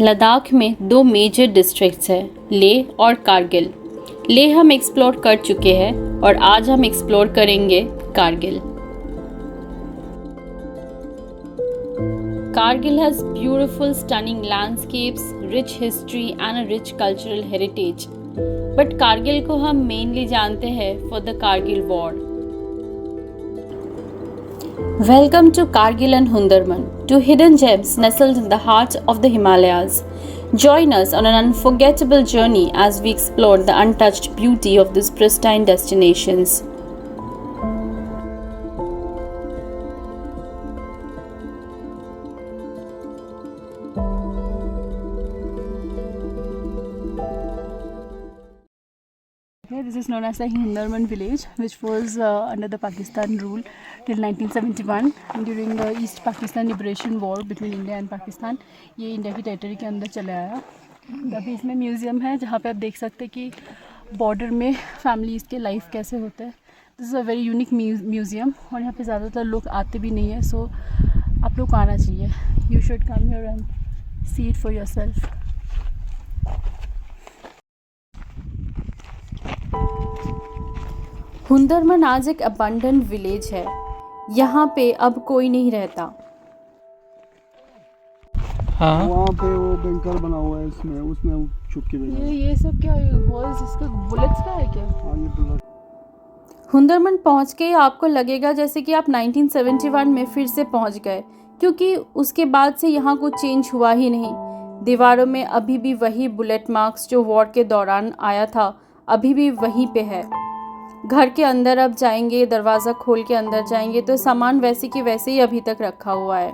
लद्दाख में दो major districts हैं, लेह और कारगिल। लेह हम एक्सप्लोर कर चुके हैं और आज हम एक्सप्लोर करेंगे Kargil. Kargil has beautiful, stunning landscapes, rich history and a rich cultural heritage. But Kargil को हम mainly जानते हैं for the Kargil War. Welcome to Kargil and Hundarman, two hidden gems nestled in the heart of the Himalayas. Join us on an unforgettable journey as we explore the untouched beauty of these pristine destinations. This is known as the Hundarman village, which was under the Pakistan rule till 1971 during the East Pakistan Liberation War between India and Pakistan. ये India की territory के अंदर चले आया। अभी इसमें museum है जहाँ पे आप देख सकते हैं कि बॉर्डर में फैमिलीज़ के लाइफ कैसे होते हैं। This is a very unique museum और यहाँ पे ज़्यादातर लोग आते भी नहीं है, सो आप लोग को आना चाहिए। You should come here and see it for yourself. Hunderman आज एक अबंडेंट विलेज है। यहाँ पे अब कोई नहीं रहता। हाँ, वहाँ पे वो बैंकर बना हुआ है, इसमें उसमें छुप के बैठा है। ये सब क्या होल्स, इसका बुलेट्स का है क्या? हाँ, ये बुलेट। हुंदरमन पहुँच के आपको लगेगा जैसे कि आप 1971 में फिर से पहुँच गए, क्योंकि उसके बाद से यहाँ कुछ चेंज हुआ ही नहीं। दीवारों में अभी भी वही बुलेट मार्क्स जो वॉर के दौरान आया था, अभी भी वहीं पे है। घर के अंदर अब जाएंगे, दरवाज़ा खोल के अंदर जाएंगे तो सामान वैसे की वैसे ही अभी तक रखा हुआ है।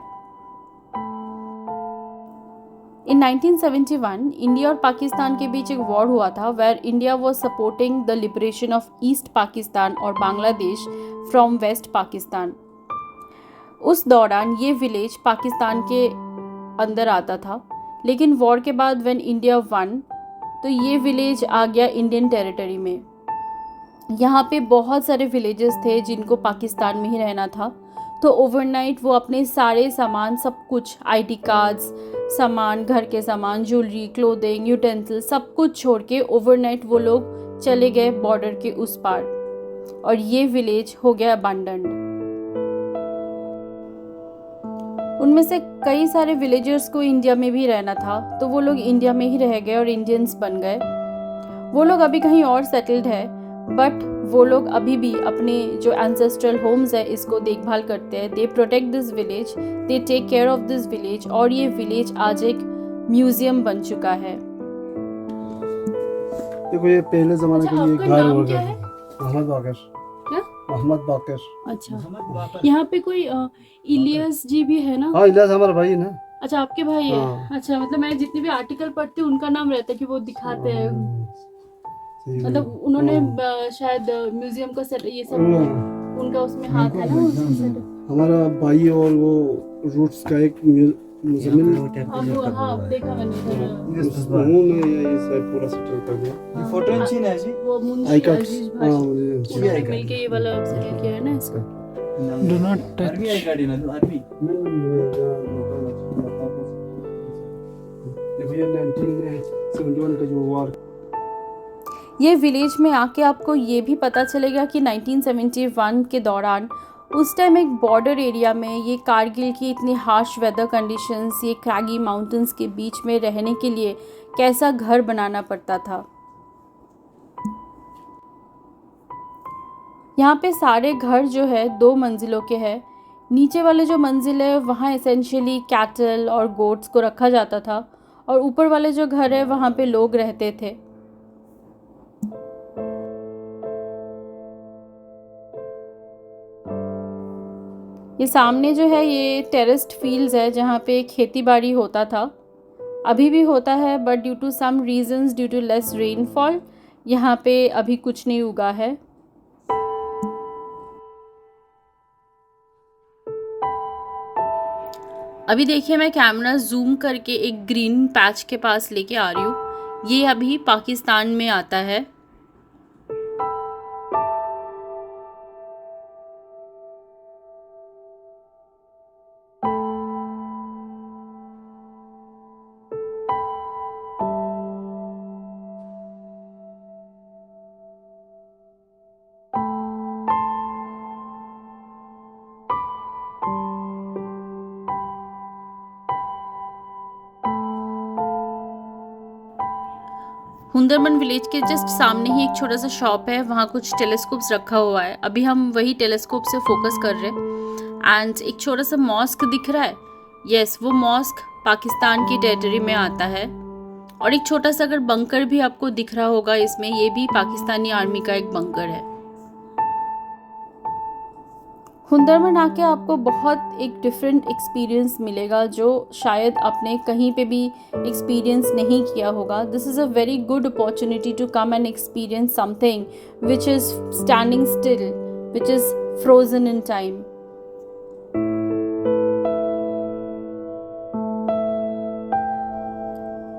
इन 1971 इंडिया और पाकिस्तान के बीच एक वॉर हुआ था, where India was supporting the liberation of East Pakistan और बांग्लादेश फ्रॉम वेस्ट पाकिस्तान। उस दौरान ये विलेज पाकिस्तान के अंदर आता था, लेकिन वॉर के बाद व्हेन इंडिया वन तो ये विलेज आ गया इंडियन टेरिटरी में। यहाँ पे बहुत सारे विलेजेस थे जिनको पाकिस्तान में ही रहना था, तो ओवरनाइट वो अपने सारे सामान, सब कुछ, आईडी कार्ड्स, सामान, घर के सामान, ज्वेलरी, क्लोथिंग, यूटेंसिल, सब कुछ छोड़ के ओवरनाइट वो लोग चले गए बॉर्डर के उस पार और ये विलेज हो गया अबंडन्ड। उनमें से कई सारे विलेजर्स को इंडिया में भी रहना था, तो वो लोग इंडिया में ही रह गए और इंडियंस बन गए। वो लोग अभी कहीं और सेटल्ड है, बट वो लोग अभी भी अपने जो एंसेस्ट्रल होम्स है इसको देखभाल करते हैं। They protect this village, they take care of this village और ये विलेज आज एक म्यूजियम बन चुका है। देखो, ये पहले जमाने के लिए घर हो गया। मोहम्मद बाकर। क्या? मोहम्मद बाकर। अच्छा, यहाँ पे कोई इलियास जी भी है ना? हाँ, इलियास हमारा भाई है ना। अच्छा, आपके भाई है? हाँ। अच्छा, मतलब मैं जितने भी आर्टिकल पढ़ती हूँ उनका नाम रहता है कि वो दिखाते हैं, मतलब उन्होंने शायद म्यूजियम का सेट, ये सब उनका उसमें हाथ है ना उसमें सेट। हमारा भाई और वो रूट्स का एक मुजम्मिल। हाँ, देखा मैंने उन्होंने ये सब पूरा सेटल कर दिया। ये फोटो इंचिन है जी, वो मुंशी अजीज भाई उन्होंने मिलके ये वाला सेटल किया है ना इसका। Do not touch. Army I card है ना, आर्मी। देखो, ये 1971 का जो वॉर। ये विलेज में आके आपको ये भी पता चलेगा कि 1971 के दौरान उस टाइम एक बॉर्डर एरिया में ये कारगिल की इतनी हार्श वेदर कंडीशंस, ये क्रैगी माउंटेन्स के बीच में रहने के लिए कैसा घर बनाना पड़ता था। यहाँ पे सारे घर जो है 2 मंजिलों के हैं। नीचे वाले जो मंजिल है वहाँ एसेंशियली कैटल और गोट्स को रखा जाता था और ऊपर वाले जो घर है वहाँ पे लोग रहते थे। ये सामने जो है ये टेरेस्ड फील्ड्स है जहाँ पे खेती बाड़ी होता था, अभी भी होता है, but due to some reasons, due to less rainfall यहाँ पे अभी कुछ नहीं उगा है। अभी देखिए, मैं कैमरा जूम करके एक ग्रीन पैच के पास लेके आ रही हूँ। ये अभी पाकिस्तान में आता है। हुंदरबन विलेज के जस्ट सामने ही एक छोटा सा शॉप है, वहाँ कुछ टेलीस्कोप्स रखा हुआ है। अभी हम वही टेलीस्कोप से फोकस कर रहे हैं। एंड एक छोटा सा मॉस्क दिख रहा है। यस, वो मॉस्क पाकिस्तान की टेरिटरी में आता है। और एक छोटा सा अगर बंकर भी आपको दिख रहा होगा इसमें, ये भी पाकिस्तानी आर्मी का एक बंकर है। हुंदरबन आके आपको बहुत एक डिफरेंट एक्सपीरियंस मिलेगा जो शायद आपने कहीं पे भी एक्सपीरियंस नहीं किया होगा। This is a very good opportunity to come and experience something which is standing still, which is frozen in time.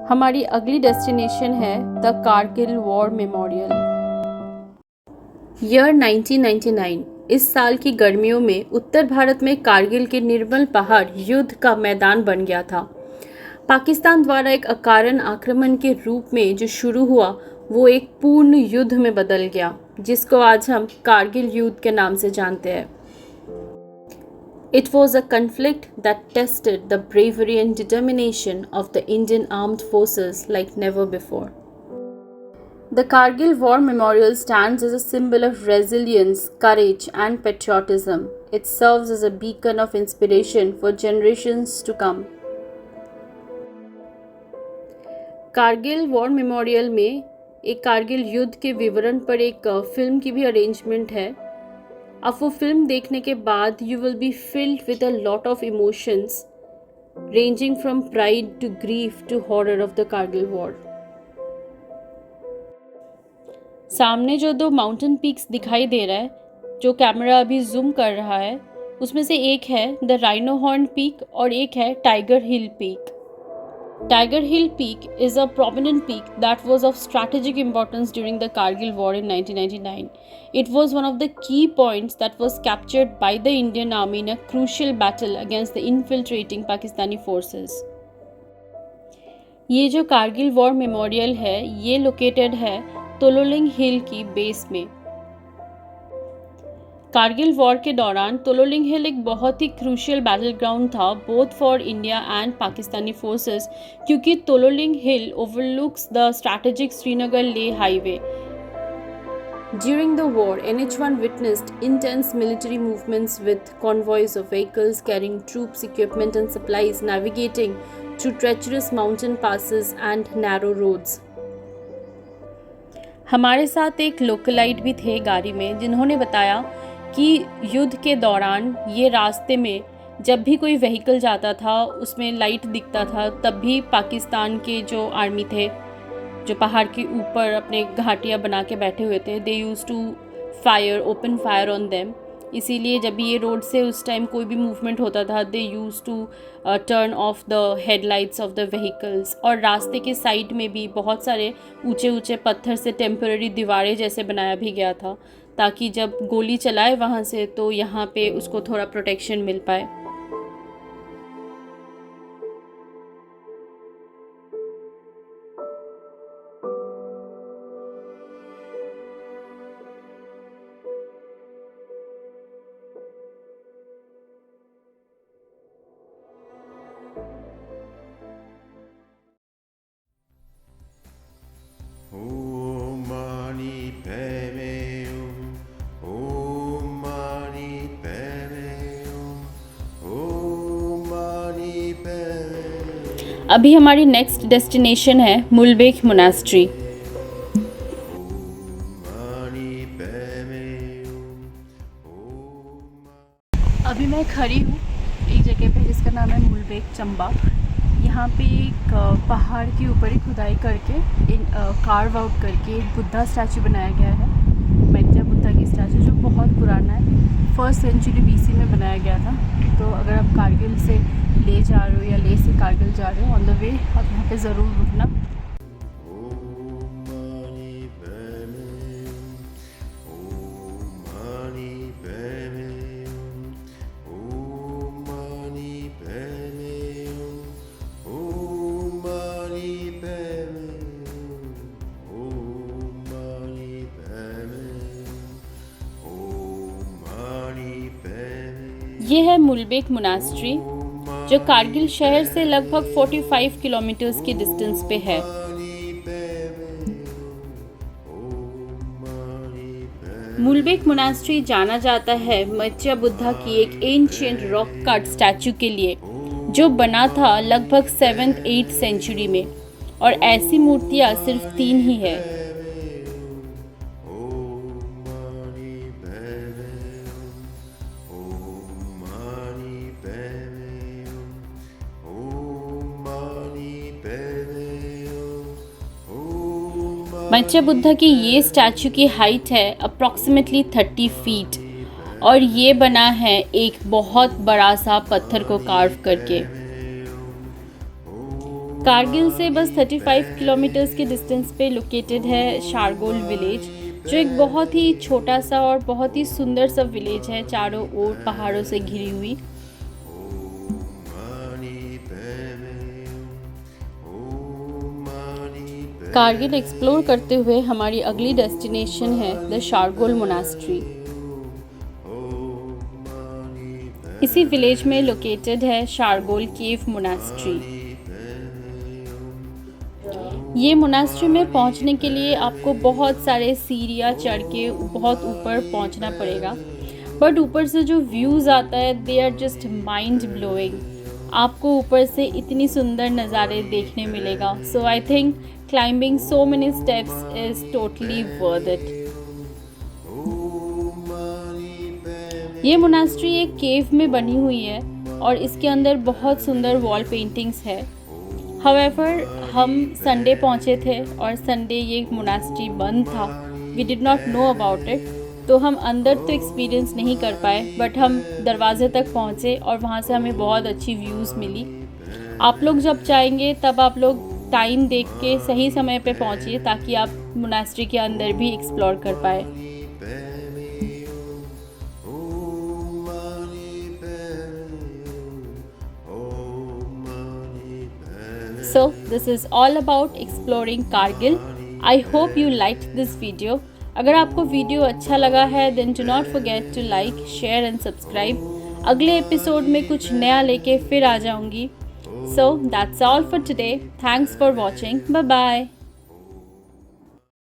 हमारी अगली डेस्टिनेशन है the Kargil war memorial. Year 1999। इस साल की गर्मियों में उत्तर भारत में कारगिल के निर्मल पहाड़ युद्ध का मैदान बन गया था। पाकिस्तान द्वारा एक अकारण आक्रमण के रूप में जो शुरू हुआ वो एक पूर्ण युद्ध में बदल गया, जिसको आज हम कारगिल युद्ध के नाम से जानते हैं। It was a conflict that tested the bravery and determination of the Indian armed forces like never before. The Kargil War Memorial stands as a symbol of resilience, courage, and patriotism. It serves as a beacon of inspiration for generations to come. Kargil war memorial में एक कारगिल युद्ध के विवरण पर एक film की भी arrangement है। अब वो फिल्म देखने के बाद you will be filled with a lot of emotions ranging from pride to grief to horror of the Kargil war. सामने जो दो माउंटेन पीक्स दिखाई दे रहा है, जो कैमरा अभी जूम कर रहा है, उसमें से एक है द राइनो हॉर्न पीक और एक है tiger hill peak. Tiger Hill Peak is a prominent peak that was of strategic importance during the Kargil War in 1999. It was one of the key points that was captured by the Indian Army in a crucial battle against the infiltrating Pakistani forces. ये जो Kargil war memorial है, ये located है तोलोलिंग हिल की base में। Kargil war के दौरान तोलोलिंग हिल एक बहुत ही क्रूशियल बैटल ग्राउंड था both for India and Pakistani forces, क्योंकि तोलोलिंग हिल ओवरलुक्स द स्ट्रैटेजिक श्रीनगर ले highway. During the war, NH-1 witnessed intense military movements with convoys of vehicles carrying troops, equipment and supplies navigating through treacherous mountain passes and narrow roads. हमारे साथ एक localite भी थे गाड़ी में, जिन्होंने बताया कि युद्ध के दौरान ये रास्ते में जब भी कोई व्हीकल जाता था उसमें लाइट दिखता था, तब भी पाकिस्तान के जो आर्मी थे जो पहाड़ के ऊपर अपने घाटियाँ बना के बैठे हुए थे, they use to fire, open fire on them. इसीलिए जब भी ये रोड से उस टाइम कोई भी मूवमेंट होता था, they use to turn off the headlights off the vehicles. और रास्ते के साइड में भी बहुत सारे ऊंचे ऊंचे पत्थर से टेम्पररी दीवारें जैसे बनाया भी गया था, ताकि जब गोली चलाए वहाँ से तो यहाँ पे उसको थोड़ा प्रोटेक्शन मिल पाए। Om Mani Padme Hum, Om Mani Padme Hum, Om Mani Padme Hum. अभी हमारी नेक्स्ट डेस्टिनेशन है मुलबेक मोनास्ट्री। अभी मैं खड़ी हूँ एक जगह पे जिसका नाम है मुलबेक चंबा। यहाँ पे एक पहाड़ के ऊपर ही खुदाई करके कार्व आउट करके एक बुद्धा स्टैचू बनाया गया है, मैत्रेय बुद्धा की स्टैचू, जो बहुत पुराना है, 1st सेंचुरी BC में बनाया गया था। तो अगर आप कारगिल से ले जा रहे हो या ले से कारगिल जा रहे हो, ऑन द वे आप यहाँ पे ज़रूर रुकना। ये है मुलबेक मोनास्ट्री, जो कारगिल शहर से लगभग 45 किलोमीटर्स की डिस्टेंस पे है। मूलबेक मोनास्ट्री जाना जाता है मत्स्य बुद्धा की एक एंशिएंट रॉक कट स्टैचू के लिए, जो बना था लगभग 7th-8th सेंचुरी में, और ऐसी मूर्तियाँ सिर्फ 3 ही है। मत्स्य बुद्धा की ये स्टैचू की हाइट है अप्रॉक्सीमेटली 30 फीट, और ये बना है एक बहुत बड़ा सा पत्थर को कार्व करके। कारगिल से बस 35 किलोमीटर्स के डिस्टेंस पे लोकेटेड है शारगोल विलेज, जो एक बहुत ही छोटा सा और बहुत ही सुंदर सा विलेज है, चारों ओर पहाड़ों से घिरी हुई। कारगिल एक्सप्लोर करते हुए हमारी अगली डेस्टिनेशन है द शारगोल मोनास्ट्री। इसी विलेज में लोकेटेड है शारगोल केव मोनास्ट्री। ये मोनास्ट्री में पहुंचने के लिए आपको बहुत सारे सीढ़ियाँ चढ़ के बहुत ऊपर पहुंचना पड़ेगा, बट ऊपर से जो व्यूज़ आता है they are just mind blowing. आपको ऊपर से इतनी सुंदर नज़ारे देखने मिलेगा। So I think climbing so many steps is totally worth it. ये मोनास्ट्री एक केव में बनी हुई है और इसके अंदर बहुत सुंदर वॉल पेंटिंग्स है। However, हम संडे पहुँचे थे और संडे ये मोनास्ट्री बंद था। We did not know about it, तो हम अंदर तो एक्सपीरियंस नहीं कर पाए, बट हम दरवाजे तक पहुँचे और वहाँ से हमें बहुत अच्छी व्यूज़ मिली। आप लोग जब चाहेंगे तब आप लोग टाइम देख के सही समय पे पहुंचिए, ताकि आप मोनास्ट्री के अंदर भी एक्सप्लोर कर पाए। So this is all about exploring Kargil. I hope you liked this video. अगर आपको वीडियो अच्छा लगा है then do not forget to like, share and subscribe. अगले एपिसोड में कुछ नया लेके फिर आ जाऊंगी। So that's all for today. Thanks for watching. Bye bye.